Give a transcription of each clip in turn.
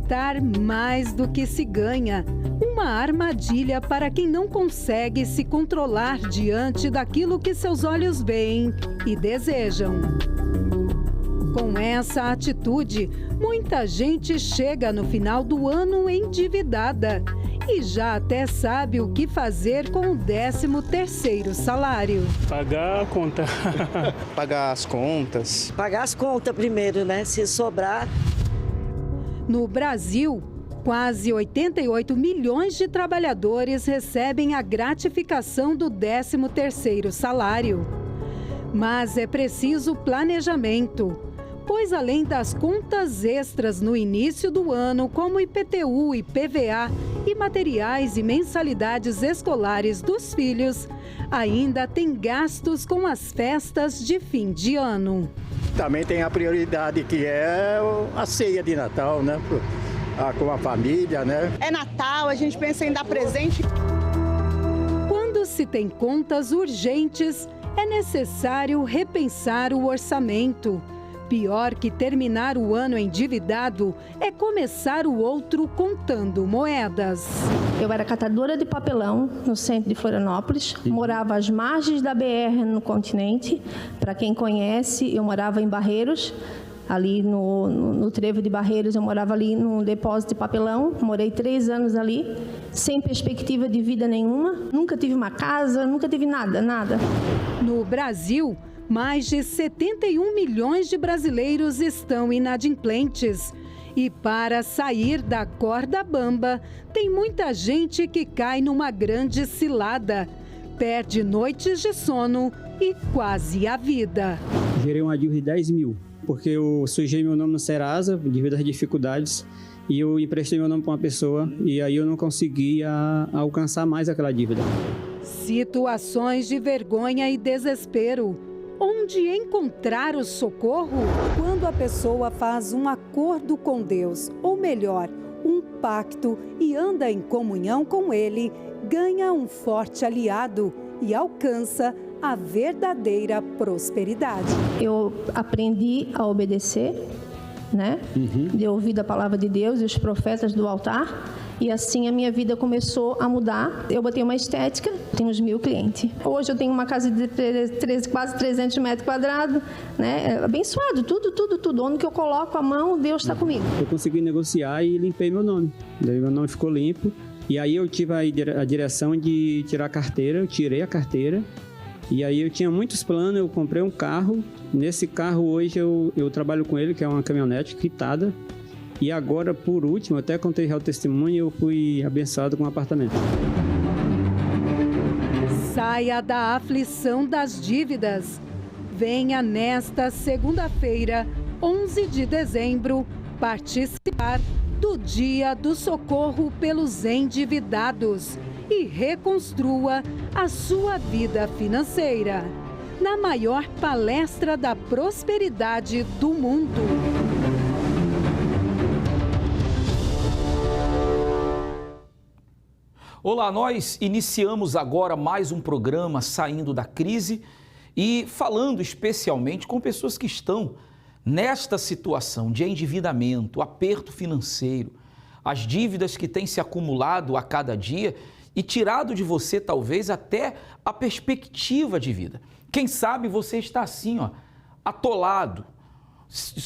gastar mais do que se ganha. Uma armadilha para quem não consegue se controlar diante daquilo que seus olhos veem e desejam. Com essa atitude, muita gente chega no final do ano endividada e já até sabe o que fazer com o 13º salário. Pagar a conta. Pagar as contas. Pagar as contas primeiro, né? Se sobrar. No Brasil, quase 88 milhões de trabalhadores recebem a gratificação do 13º salário. Mas é preciso planejamento, pois além das contas extras no início do ano, como IPTU, IPVA e materiais e mensalidades escolares dos filhos, ainda tem gastos com as festas de fim de ano. Também tem a prioridade que é a ceia de Natal, né? Com a família, né? É Natal, a gente pensa em dar presente. Quando se tem contas urgentes, é necessário repensar o orçamento. Pior que terminar o ano endividado é começar o outro contando moedas. Eu era catadora de papelão no centro de Florianópolis, morava às margens da BR no Continente. Para quem conhece, eu morava em Barreiros, ali no trevo de Barreiros, eu morava ali num depósito de papelão. Morei 3 anos ali, sem perspectiva de vida nenhuma. Nunca tive uma casa, nunca tive nada. No Brasil, mais de 71 milhões de brasileiros estão inadimplentes. E para sair da corda bamba, tem muita gente que cai numa grande cilada. Perde noites de sono e quase a vida. Gerei uma dívida de 10 mil, porque eu sujei meu nome no Serasa, devido às dificuldades, e eu emprestei meu nome para uma pessoa, e aí eu não conseguia alcançar mais aquela dívida. Situações de vergonha e desespero. Onde encontrar o socorro? Quando a pessoa faz um acordo com Deus, ou melhor, um pacto, e anda em comunhão com Ele, ganha um forte aliado e alcança a verdadeira prosperidade. Eu aprendi a obedecer, né? De ouvir a palavra de Deus e os profetas do altar. E assim a minha vida começou a mudar. Eu botei uma estética, tenho uns 1000 clientes. Hoje eu tenho uma casa de quase 300 metros quadrados, né? É abençoado, tudo. Onde que eu coloco a mão, Deus está comigo. Eu consegui negociar e limpei meu nome. Daí meu nome ficou limpo. E aí eu tive a direção de tirar a carteira, eu tirei a carteira. E aí eu tinha muitos planos, eu comprei um carro. Nesse carro hoje eu trabalho com ele, que é uma caminhonete quitada. E agora, por último, eu até contei já o testemunho, eu fui abençoado com um apartamento. Saia da aflição das dívidas. Venha nesta segunda-feira, 11 de dezembro, participar do Dia do Socorro pelos Endividados e reconstrua a sua vida financeira. Na maior palestra da prosperidade do mundo. Olá, nós iniciamos agora mais um programa Saindo da Crise e falando especialmente com pessoas que estão nesta situação de endividamento, aperto financeiro, as dívidas que têm se acumulado a cada dia e tirado de você talvez até a perspectiva de vida. Quem sabe você está assim, atolado,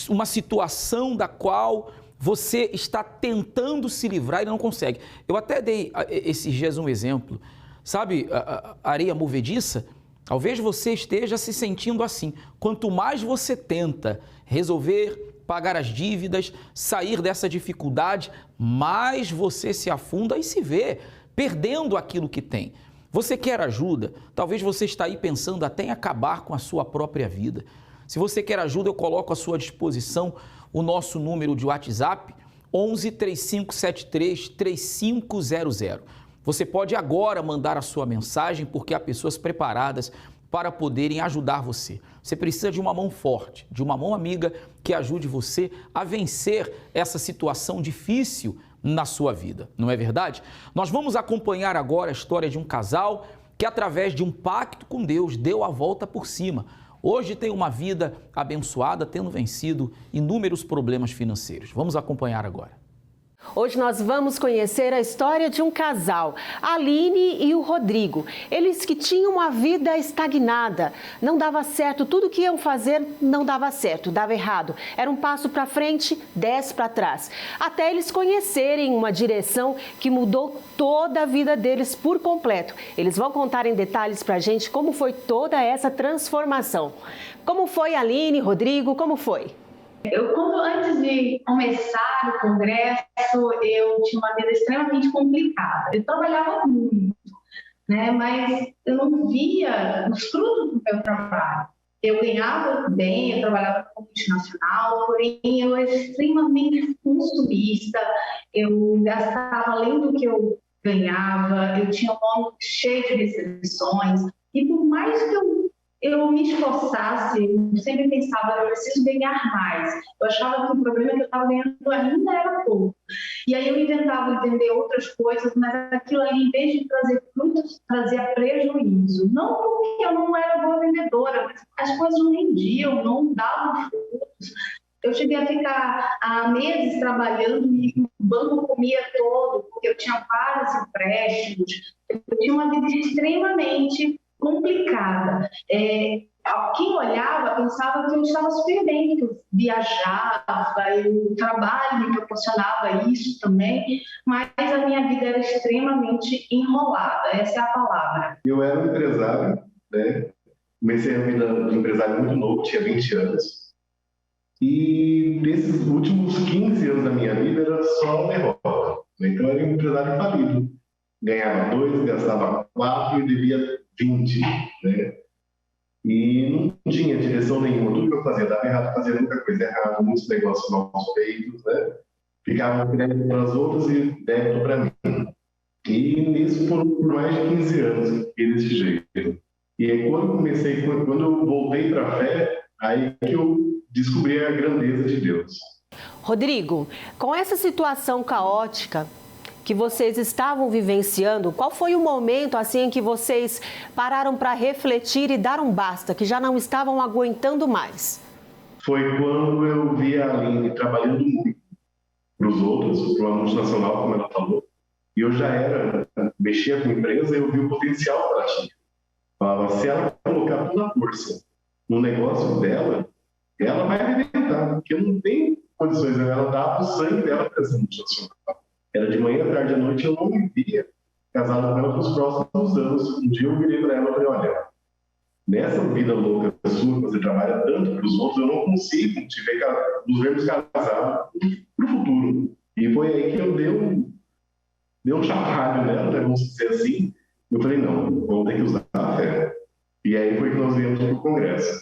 uma situação da qual você está tentando se livrar e não consegue. Eu até dei esses dias um exemplo. Sabe, a areia movediça? Talvez você esteja se sentindo assim. Quanto mais você tenta resolver, pagar as dívidas, sair dessa dificuldade, mais você se afunda e se vê perdendo aquilo que tem. Você quer ajuda? Talvez você está aí pensando até em acabar com a sua própria vida. Se você quer ajuda, eu coloco à sua disposição o nosso número de WhatsApp, 11 3573 3500. Você pode agora mandar a sua mensagem, porque há pessoas preparadas para poderem ajudar você. Você precisa de uma mão forte, de uma mão amiga que ajude você a vencer essa situação difícil na sua vida, não é verdade? Nós vamos acompanhar agora a história de um casal que, através de um pacto com Deus, deu a volta por cima. Hoje tem uma vida abençoada, tendo vencido inúmeros problemas financeiros. Vamos acompanhar agora. Hoje nós vamos conhecer a história de um casal, a Aline e o Rodrigo. Eles que tinham uma vida estagnada, não dava certo, tudo que iam fazer não dava certo, dava errado. Era um passo para frente, 10 para trás. Até eles conhecerem uma direção que mudou toda a vida deles por completo. Eles vão contar em detalhes para a gente como foi toda essa transformação. Como foi, Aline, Rodrigo, como foi? Antes de começar o congresso, eu tinha uma vida extremamente complicada. Eu trabalhava muito, né? Mas eu não via os frutos do meu trabalho. Eu ganhava bem, eu trabalhava com multinacional, porém eu era extremamente consumista, eu gastava além do que eu ganhava, eu tinha um ano cheio de restrições, e por mais que eu me esforçasse, eu sempre pensava, eu preciso ganhar mais. Eu achava que o problema que eu estava ganhando ainda era pouco. E aí eu inventava entender outras coisas, mas aquilo ali, em vez de trazer frutos, trazia prejuízo. Não porque eu não era boa vendedora, mas as coisas não rendiam, não davam frutos. Eu cheguei a ficar há meses trabalhando e o banco comia todo, porque eu tinha vários empréstimos. Eu tinha uma vida extremamente complicada. Quem olhava pensava que eu estava super bem, que eu viajava, o trabalho me proporcionava isso também, mas a minha vida era extremamente enrolada, essa é a palavra. Eu era um empresário, né? Comecei a vida de empresário muito novo, tinha 20 anos. E nesses últimos 15 anos da minha vida era só derrota. Então eu era um empresário falido. Ganhava 2, gastava 4 e devia 20, né? E não tinha direção nenhuma. Tudo que eu fazia dava errado, fazia muita coisa errada, muitos negócios mal feitos, né? Ficava crédito para as outras e débito para mim. E nisso por mais de 15 anos, fiquei desse jeito. E aí quando eu voltei para a fé, aí que eu descobri a grandeza de Deus. Rodrigo, com essa situação caótica que vocês estavam vivenciando, qual foi o momento assim em que vocês pararam para refletir e dar um basta, que já não estavam aguentando mais? Foi quando eu vi a Aline trabalhando muito para os outros, para uma multinacional, como ela falou, e eu já mexia com a empresa e eu vi o potencial que ela tinha. Falava, se ela colocar toda a força no negócio dela, ela vai arrebentar, porque não tem condições, ela dava o sangue dela para essa multinacional. Era de manhã, tarde, à noite, eu não me via casado com ela nos próximos anos. Um dia eu virei para ela e falei, olha, nessa vida louca sua, que você trabalha tanto para os outros, eu não consigo nos vermos casados para o futuro. E foi aí que eu dei um chacoalho nela, né, vamos dizer assim. Eu falei, não, vamos ter que usar a fé. E aí foi que nós viemos para o congresso.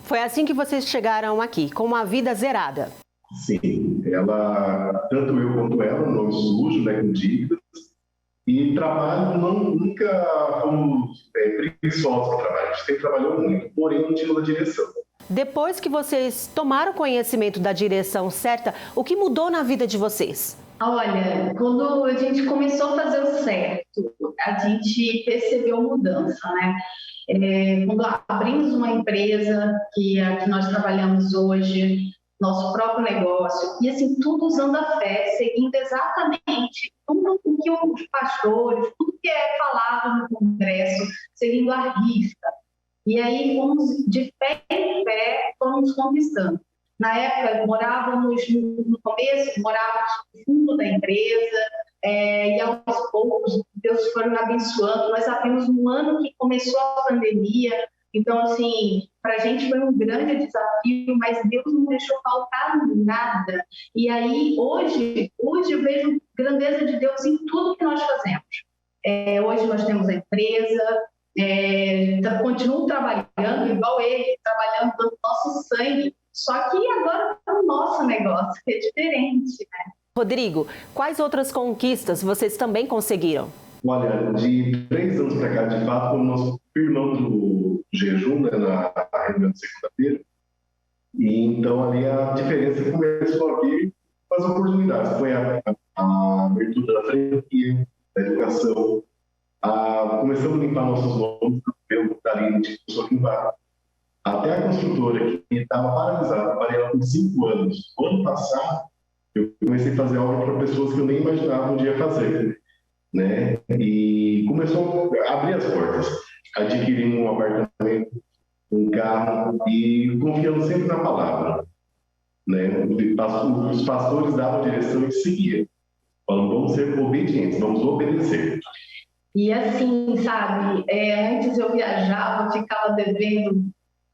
Foi assim que vocês chegaram aqui, com uma vida zerada? Sim, tanto eu quanto ela, nome sujo, né, com dívidas, e trabalho, nunca fomos preguiçosos para trabalhar, a gente sempre trabalhou muito, porém não tínhamos a direção. Depois que vocês tomaram conhecimento da direção certa, o que mudou na vida de vocês? Olha, quando a gente começou a fazer o certo, a gente percebeu mudança, né? Quando abrimos uma empresa, que é a que nós trabalhamos hoje, nosso próprio negócio, e assim, tudo usando a fé, seguindo exatamente tudo o que os pastores, tudo que é falado no congresso, seguindo a risca. E aí, fomos de fé em fé, fomos conquistando. Na época, morávamos no começo, morávamos no fundo da empresa, e aos poucos, Deus foi me abençoando. Nós abrimos no ano que começou a pandemia, então, assim, para a gente foi um grande desafio, mas Deus não deixou faltar nada. E aí, hoje eu vejo grandeza de Deus em tudo que nós fazemos. Hoje nós temos a empresa, continuo trabalhando igual ele, trabalhando dando nosso sangue, só que agora é o nosso negócio, que é diferente, né? Rodrigo, quais outras conquistas vocês também conseguiram? Olha, de 3 anos para cá, de fato, quando nós firmamos o jejum, né, na reunião de segunda-feira, e então ali a diferença começou a vir com as oportunidades. Foi a abertura da franquia, da educação, começamos a limpar nossos nomes, pelo Darine, a gente começou a limpar. Até a construtora, que estava paralisada, trabalhei lá por 5 anos. No ano passado, eu comecei a fazer obra para pessoas que eu nem imaginava um dia fazer, né? E começou a abrir as portas, adquirindo um apartamento, um carro e confiando sempre na palavra, né? Os pastores davam direção e seguiam, falando, vamos ser obedientes, vamos obedecer. E assim, sabe, antes eu viajava, ficava devendo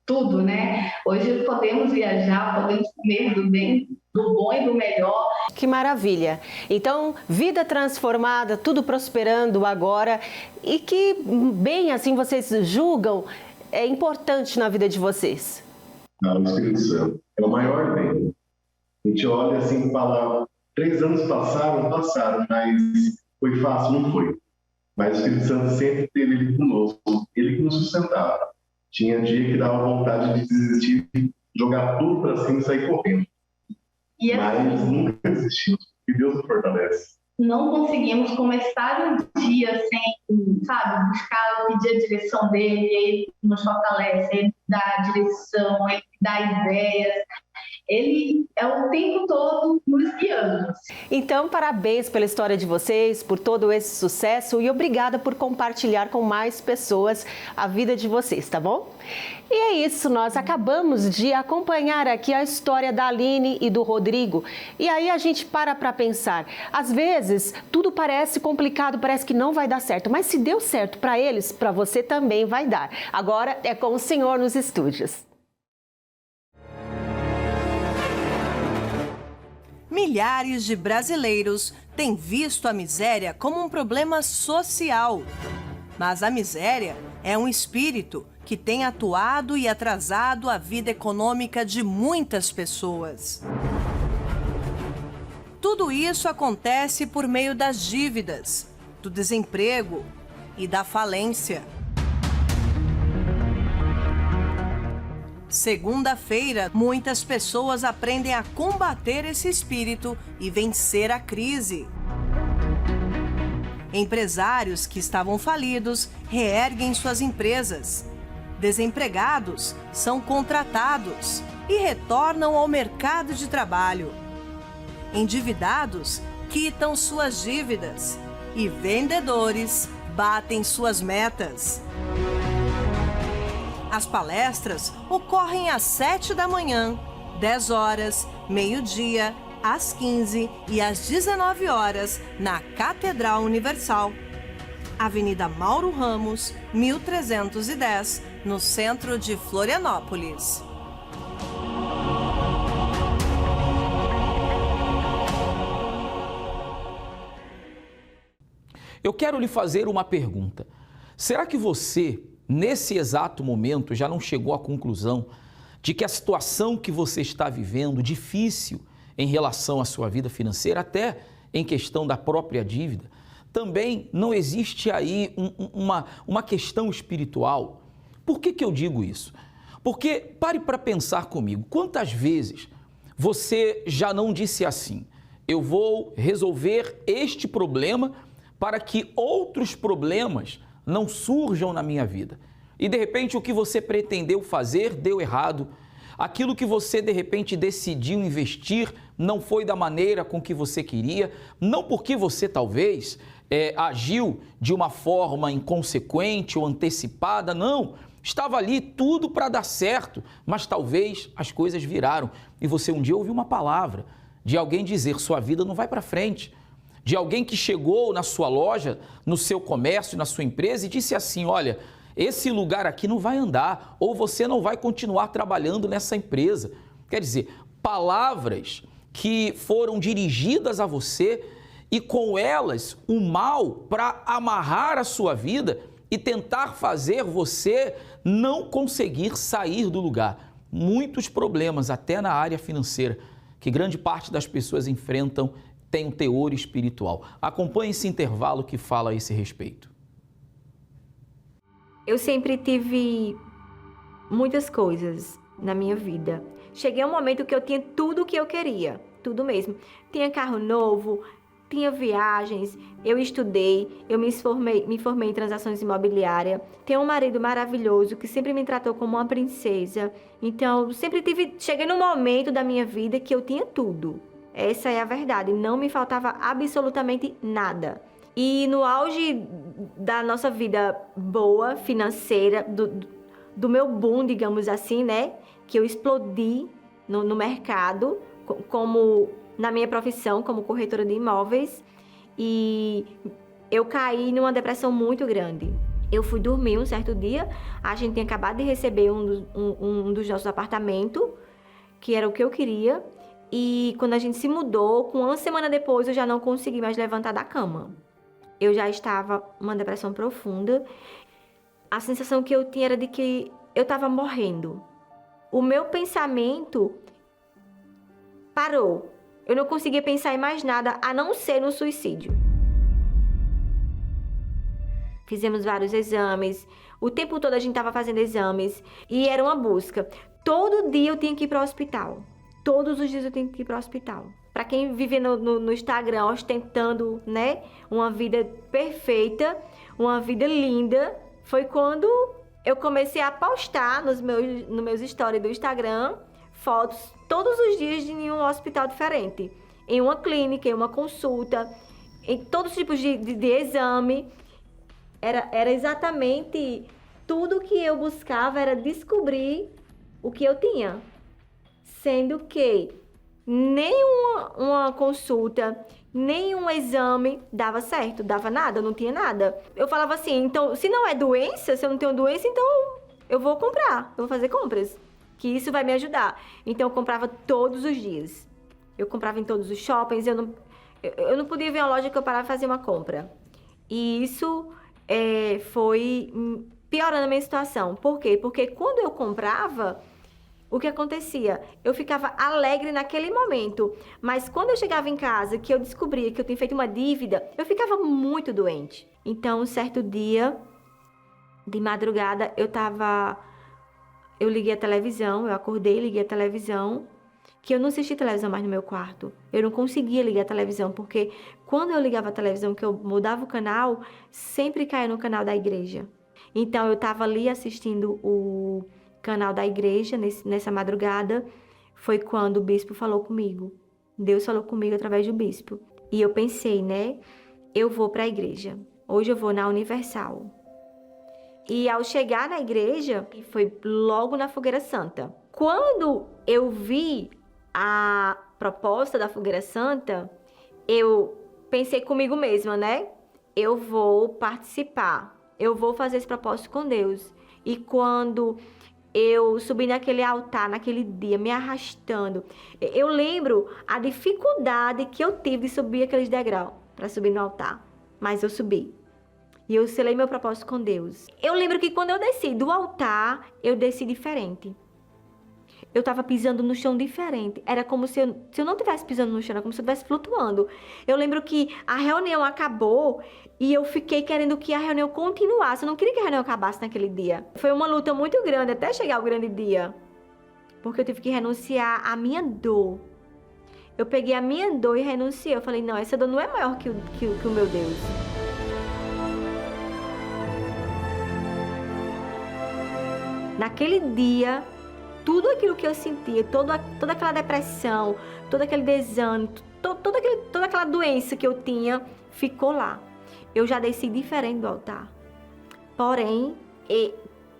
tudo, né? Hoje podemos viajar, podemos comer do bem, do bom e do melhor. Que maravilha! Então, vida transformada, tudo prosperando agora. E que bem assim vocês julgam é importante na vida de vocês? O Espírito Santo é o maior bem. A gente olha assim e fala, 3 anos passaram, mas foi fácil? Não foi. Mas o Espírito Santo sempre esteve ali conosco, ele que nos sustentava. Tinha dia que dava vontade de desistir, jogar tudo para cima e sair correndo. Mas nunca desistimos, porque Deus nos fortalece. Não conseguimos começar um dia sem, sabe, buscar, pedir a direção dele, ele nos fortalece, ele dá a direção, ele dá ideias. Ele é o tempo todo nos guiando. Então, parabéns pela história de vocês, por todo esse sucesso e obrigada por compartilhar com mais pessoas a vida de vocês, tá bom? E é isso, nós acabamos de acompanhar aqui a história da Aline e do Rodrigo. E aí a gente para pensar, às vezes tudo parece complicado, parece que não vai dar certo, mas se deu certo para eles, para você também vai dar. Agora é com o Senhor nos estúdios. Milhares de brasileiros têm visto a miséria como um problema social. Mas a miséria é um espírito que tem atuado e atrasado a vida econômica de muitas pessoas. Tudo isso acontece por meio das dívidas, do desemprego e da falência. Segunda-feira, muitas pessoas aprendem a combater esse espírito e vencer a crise. Empresários que estavam falidos reerguem suas empresas. Desempregados são contratados e retornam ao mercado de trabalho. Endividados quitam suas dívidas e vendedores batem suas metas. As palestras ocorrem às 7 da manhã, 10 horas, meio-dia, às 15 e às 19 horas na Catedral Universal, Avenida Mauro Ramos, 1310, no centro de Florianópolis. Eu quero lhe fazer uma pergunta. Será que você, nesse exato momento, já não chegou à conclusão de que a situação que você está vivendo, difícil em relação à sua vida financeira, até em questão da própria dívida, também não existe aí uma questão espiritual? Por que eu digo isso? Porque, pare para pensar comigo, quantas vezes você já não disse assim, eu vou resolver este problema para que outros problemas não surjam na minha vida. E de repente o que você pretendeu fazer deu errado. Aquilo que você de repente decidiu investir não foi da maneira com que você queria, não porque você talvez agiu de uma forma inconsequente ou antecipada, não. Estava ali tudo para dar certo, mas talvez as coisas viraram. E você um dia ouviu uma palavra de alguém dizer, sua vida não vai para frente. De alguém que chegou na sua loja, no seu comércio, na sua empresa e disse assim, olha, esse lugar aqui não vai andar, ou você não vai continuar trabalhando nessa empresa. Quer dizer, palavras que foram dirigidas a você e com elas o mal para amarrar a sua vida e tentar fazer você não conseguir sair do lugar. Muitos problemas, até na área financeira, que grande parte das pessoas enfrentam, tem um teor espiritual. Acompanhe esse intervalo que fala a esse respeito. Eu sempre tive muitas coisas na minha vida. Cheguei a um momento que eu tinha tudo o que eu queria, tudo mesmo. Tinha carro novo, tinha viagens, eu estudei, eu me formei em transações imobiliárias. Tenho um marido maravilhoso que sempre me tratou como uma princesa. Então, cheguei num momento da minha vida que eu tinha tudo. Essa é a verdade. Não me faltava absolutamente nada. E no auge da nossa vida boa, financeira, do meu boom, digamos assim, né? Que eu explodi no mercado, como na minha profissão, como corretora de imóveis. E eu caí numa depressão muito grande. Eu fui dormir um certo dia, a gente tinha acabado de receber um dos nossos apartamentos, que era o que eu queria. E quando a gente se mudou, com uma semana depois, eu já não consegui mais levantar da cama. Eu já estava numa depressão profunda. A sensação que eu tinha era de que eu estava morrendo. O meu pensamento parou. Eu não conseguia pensar em mais nada, a não ser no suicídio. Fizemos vários exames. O tempo todo a gente estava fazendo exames. E era uma busca. Todo dia eu tinha que ir para o hospital. Todos os dias eu tenho que ir para o hospital. Para quem vive no Instagram ostentando, né, uma vida perfeita, uma vida linda, foi quando eu comecei a postar nos meus stories do Instagram fotos todos os dias de um hospital diferente. Em uma clínica, em uma consulta, em todos os tipos de exame. Era exatamente tudo que eu buscava, era descobrir o que eu tinha. Sendo que nenhuma consulta, nenhum exame dava certo, dava nada, não tinha nada. Eu falava assim, então, se não é doença, se eu não tenho doença, então eu vou comprar, eu vou fazer compras, que isso vai me ajudar. Então eu comprava todos os dias. Eu comprava em todos os shoppings, eu não podia ver uma loja que eu parava e fazia uma compra. E isso foi piorando a minha situação. Por quê? Porque quando eu comprava, o que acontecia? Eu ficava alegre naquele momento, mas quando eu chegava em casa, que eu descobria que eu tinha feito uma dívida, eu ficava muito doente. Então, um certo dia, de madrugada, eu liguei a televisão, eu acordei, liguei a televisão, que eu não assisti televisão mais no meu quarto. Eu não conseguia ligar a televisão, porque quando eu ligava a televisão, que eu mudava o canal, sempre caía no canal da igreja. Então, eu estava ali assistindo o canal da igreja, nessa madrugada, foi quando o bispo falou comigo. Deus falou comigo através do bispo. E eu pensei, né? Eu vou para a igreja. Hoje eu vou na Universal. E ao chegar na igreja, foi logo na Fogueira Santa. Quando eu vi a proposta da Fogueira Santa, eu pensei comigo mesma, né? Eu vou participar. Eu vou fazer esse propósito com Deus. E quando eu subi naquele altar, naquele dia, me arrastando. Eu lembro a dificuldade que eu tive de subir aqueles degraus para subir no altar. Mas eu subi. E eu selei meu propósito com Deus. Eu lembro que quando eu desci do altar, eu desci diferente. Eu estava pisando no chão diferente. Era como se eu não estivesse pisando no chão, era como se eu estivesse flutuando. Eu lembro que a reunião acabou e eu fiquei querendo que a reunião continuasse. Eu não queria que a reunião acabasse naquele dia. Foi uma luta muito grande até chegar o grande dia. Porque eu tive que renunciar à minha dor. Eu peguei a minha dor e renunciei. Eu falei, não, essa dor não é maior que o meu Deus. Naquele dia, tudo aquilo que eu sentia, toda aquela depressão, todo aquele desânimo, toda aquela doença que eu tinha, ficou lá. Eu já desci diferente do altar. Porém,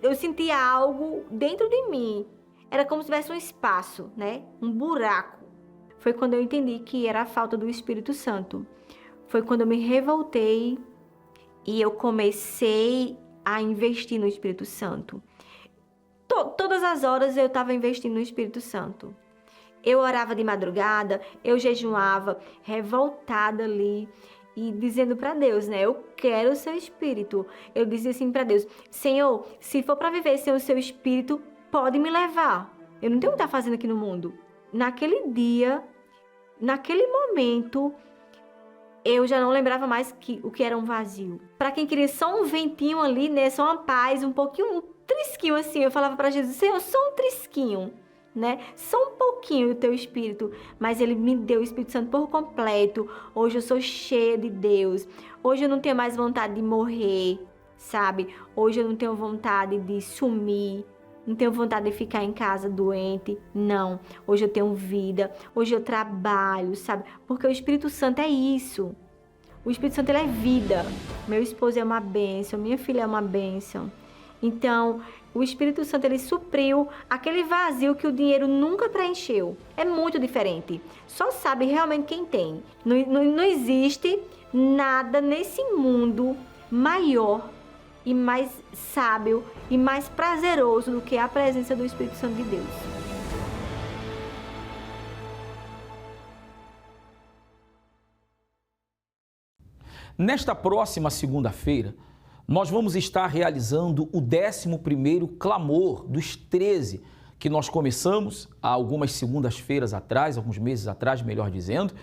eu sentia algo dentro de mim. Era como se tivesse um espaço, né? Um buraco. Foi quando eu entendi que era a falta do Espírito Santo. Foi quando eu me revoltei e eu comecei a investir no Espírito Santo. Todas as horas eu estava investindo no Espírito Santo. Eu orava de madrugada, eu jejuava, revoltada ali e dizendo para Deus, né? Eu quero o seu Espírito. Eu dizia assim para Deus, Senhor, se for para viver sem o seu Espírito, pode me levar. Eu não tenho o que estar fazendo aqui no mundo. Naquele dia, naquele momento, eu já não lembrava mais o que era um vazio. Para quem queria só um ventinho ali, né? Só uma paz, um trisquinho assim, eu falava para Jesus, Senhor, só um trisquinho, né? Só um pouquinho do teu Espírito, mas Ele me deu o Espírito Santo por completo. Hoje eu sou cheia de Deus. Hoje eu não tenho mais vontade de morrer, sabe? Hoje eu não tenho vontade de sumir. Não tenho vontade de ficar em casa doente. Não. Hoje eu tenho vida. Hoje eu trabalho, sabe? Porque o Espírito Santo é isso. O Espírito Santo, ele é vida. Meu esposo é uma bênção. Minha filha é uma bênção. Então, o Espírito Santo, ele supriu aquele vazio que o dinheiro nunca preencheu. É muito diferente. Só sabe realmente quem tem. Não existe nada nesse mundo maior e mais sábio e mais prazeroso do que a presença do Espírito Santo de Deus. Nesta próxima segunda-feira, nós vamos estar realizando o 11º clamor dos 13 que nós começamos há algumas segundas-feiras atrás, alguns meses atrás, melhor dizendo,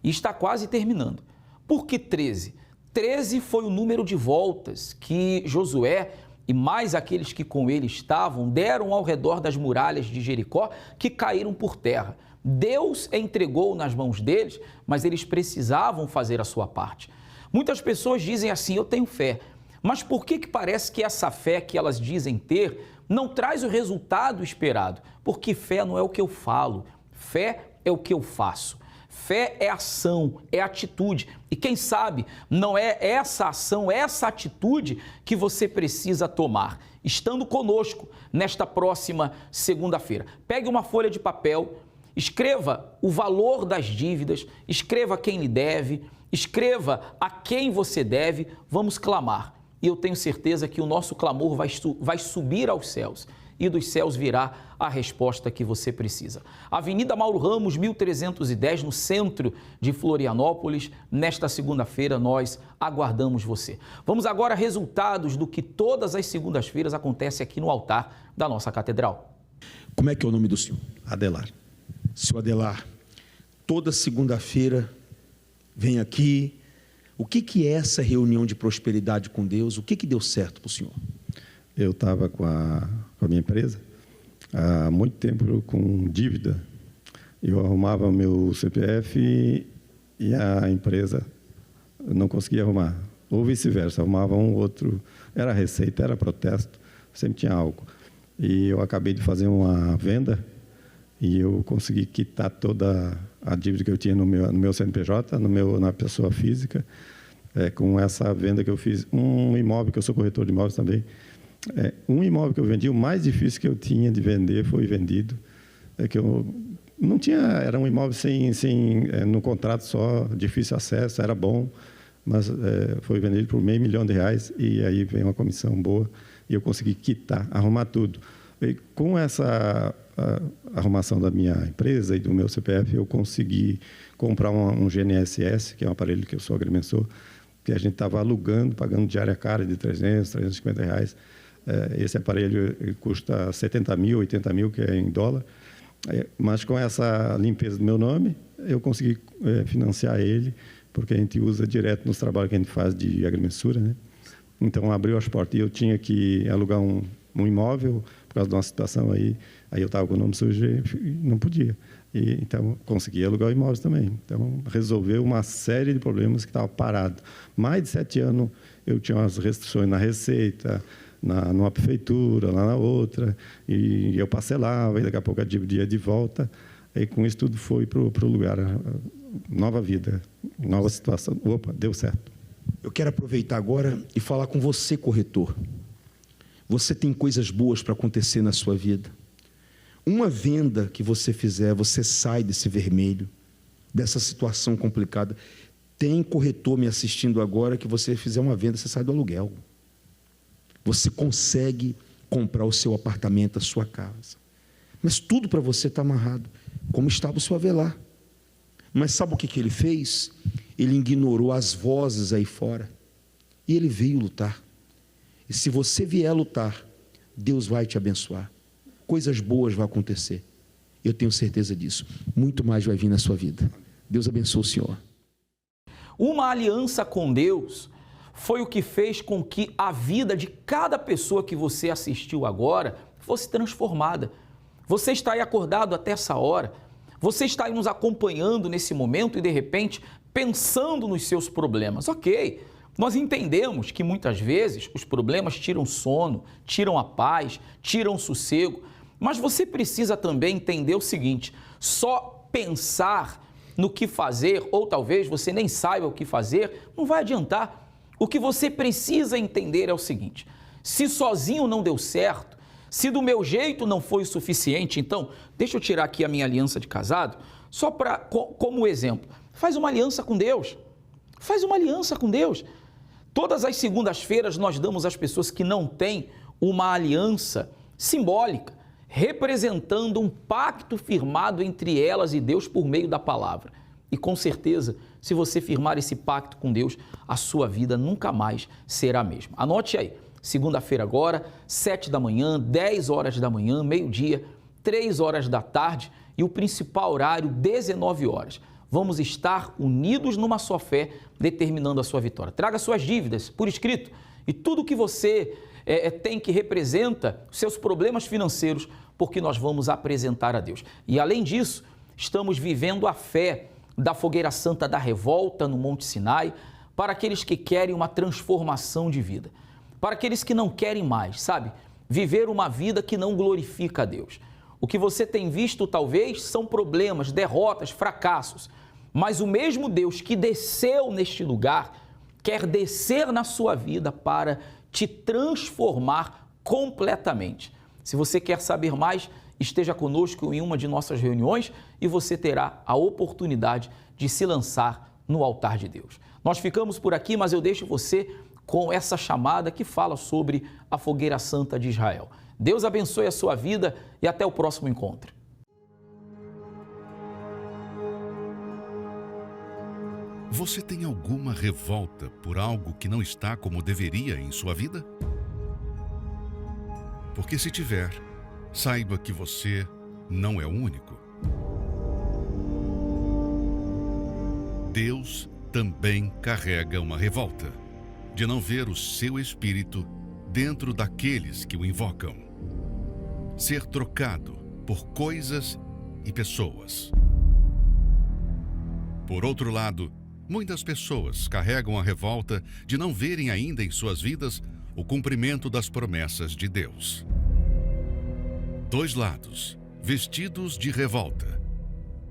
e está quase terminando. Por que 13? 13 foi o número de voltas que Josué e mais aqueles que com ele estavam deram ao redor das muralhas de Jericó, que caíram por terra. Deus entregou nas mãos deles, mas eles precisavam fazer a sua parte. Muitas pessoas dizem assim: eu tenho fé. Mas por que parece que essa fé que elas dizem ter não traz o resultado esperado? Porque fé não é o que eu falo, fé é o que eu faço. Fé é ação, é atitude. E quem sabe não é essa ação, essa atitude que você precisa tomar, estando conosco nesta próxima segunda-feira. Pegue uma folha de papel, escreva o valor das dívidas, escreva quem lhe deve, escreva a quem você deve, vamos clamar. E eu tenho certeza que o nosso clamor vai subir aos céus e dos céus virá a resposta que você precisa. Avenida Mauro Ramos, 1310, no centro de Florianópolis. Nesta segunda-feira nós aguardamos você. Vamos agora a resultados do que todas as segundas-feiras acontece aqui no altar da nossa catedral. Como é que é o nome do senhor? Adelar. Seu Adelar, toda segunda-feira vem aqui. O que é essa reunião de prosperidade com Deus? O que deu certo para o senhor? Eu estava com a minha empresa há muito tempo com dívida. Eu arrumava meu CPF e a empresa não conseguia arrumar. Ou vice-versa, arrumava um outro. Era receita, era protesto, sempre tinha algo. E eu acabei de fazer uma venda e eu consegui quitar toda a dívida que eu tinha no meu CNPJ, na pessoa física, com essa venda que eu fiz. Um imóvel, que eu sou corretor de imóveis também, um imóvel que eu vendi, o mais difícil que eu tinha de vender foi vendido. Que eu não tinha, era um imóvel no contrato só, difícil acesso, era bom, mas foi vendido por R$500 mil e aí vem uma comissão boa e eu consegui quitar, arrumar tudo. E com essa arrumação da minha empresa e do meu CPF, eu consegui comprar um GNSS, que é um aparelho que eu sou agrimensor, que a gente estava alugando, pagando diária cara de R$300, R$350. Esse aparelho custa 70 mil, 80 mil, que é em dólar. Mas com essa limpeza do meu nome, eu consegui financiar ele, porque a gente usa direto nos trabalhos que a gente faz de agrimensura, né? Então, abriu as portas. E eu tinha que alugar um imóvel, por causa de uma situação aí eu estava com o nome sujo e não podia. Então, consegui alugar imóveis também. Então, resolveu uma série de problemas que estavam parados. Mais de 7 anos, eu tinha umas restrições na receita, numa prefeitura, lá na outra, e eu parcelava, e daqui a pouco a dívida ia de volta, e com isso tudo foi para o lugar, nova vida, nova situação. Opa, deu certo. Eu quero aproveitar agora e falar com você, corretor. Você tem coisas boas para acontecer na sua vida. Uma venda que você fizer, você sai desse vermelho, dessa situação complicada. Tem corretor me assistindo agora que você fizer uma venda, você sai do aluguel. Você consegue comprar o seu apartamento, a sua casa. Mas tudo para você está amarrado, como estava o seu Avelar. Mas sabe o que ele fez? Ele ignorou as vozes aí fora. E ele veio lutar. E se você vier lutar, Deus vai te abençoar. Coisas boas vão acontecer. Eu tenho certeza disso. Muito mais vai vir na sua vida. Deus abençoe o senhor. Uma aliança com Deus foi o que fez com que a vida de cada pessoa que você assistiu agora fosse transformada. Você está aí acordado até essa hora, você está aí nos acompanhando nesse momento e de repente pensando nos seus problemas. Ok, Nós entendemos que muitas vezes os problemas tiram sono, tiram a paz, tiram o sossego, mas você precisa também entender o seguinte: só pensar no que fazer, ou talvez você nem saiba o que fazer, não vai adiantar. O que você precisa entender é o seguinte: se sozinho não deu certo, se do meu jeito não foi suficiente, então, deixa eu tirar aqui a minha aliança de casado, só como exemplo. Faz uma aliança com Deus. Faz uma aliança com Deus. Todas as segundas-feiras nós damos às pessoas que não têm uma aliança simbólica, representando um pacto firmado entre elas e Deus por meio da palavra. E com certeza, se você firmar esse pacto com Deus, a sua vida nunca mais será a mesma. Anote aí, segunda-feira agora, 7 da manhã, 10 horas da manhã, meio-dia, 3 horas da tarde e o principal horário, 19 horas. Vamos estar unidos numa só fé, determinando a sua vitória. Traga suas dívidas por escrito e tudo que você tem que representa seus problemas financeiros, porque nós vamos apresentar a Deus. E além disso, estamos vivendo a fé da Fogueira Santa da Revolta no Monte Sinai, para aqueles que querem uma transformação de vida, para aqueles que não querem mais, sabe, viver uma vida que não glorifica a Deus. O que você tem visto talvez são problemas, derrotas, fracassos, mas o mesmo Deus que desceu neste lugar quer descer na sua vida para te transformar completamente. Se você quer saber mais, esteja conosco em uma de nossas reuniões e você terá a oportunidade de se lançar no altar de Deus. Nós ficamos por aqui, mas eu deixo você com essa chamada que fala sobre a Fogueira Santa de Israel. Deus abençoe a sua vida e até o próximo encontro. Você tem alguma revolta por algo que não está como deveria em sua vida? Porque se tiver, saiba que você não é o único. Deus também carrega uma revolta de não ver o seu espírito dentro daqueles que o invocam. Ser trocado por coisas e pessoas. Por outro lado, muitas pessoas carregam a revolta de não verem ainda em suas vidas o cumprimento das promessas de Deus. Dois lados, vestidos de revolta,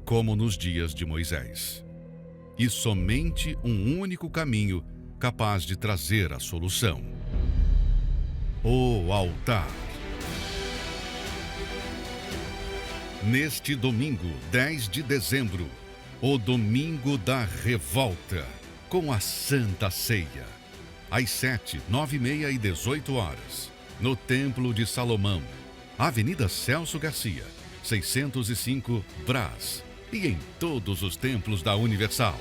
como nos dias de Moisés. E somente um único caminho capaz de trazer a solução: o altar. Neste domingo, 10 de dezembro, o Domingo da Revolta, com a Santa Ceia, às 7, 9h30 e 18 horas, no Templo de Salomão, Avenida Celso Garcia, 605, Brás, e em todos os templos da Universal.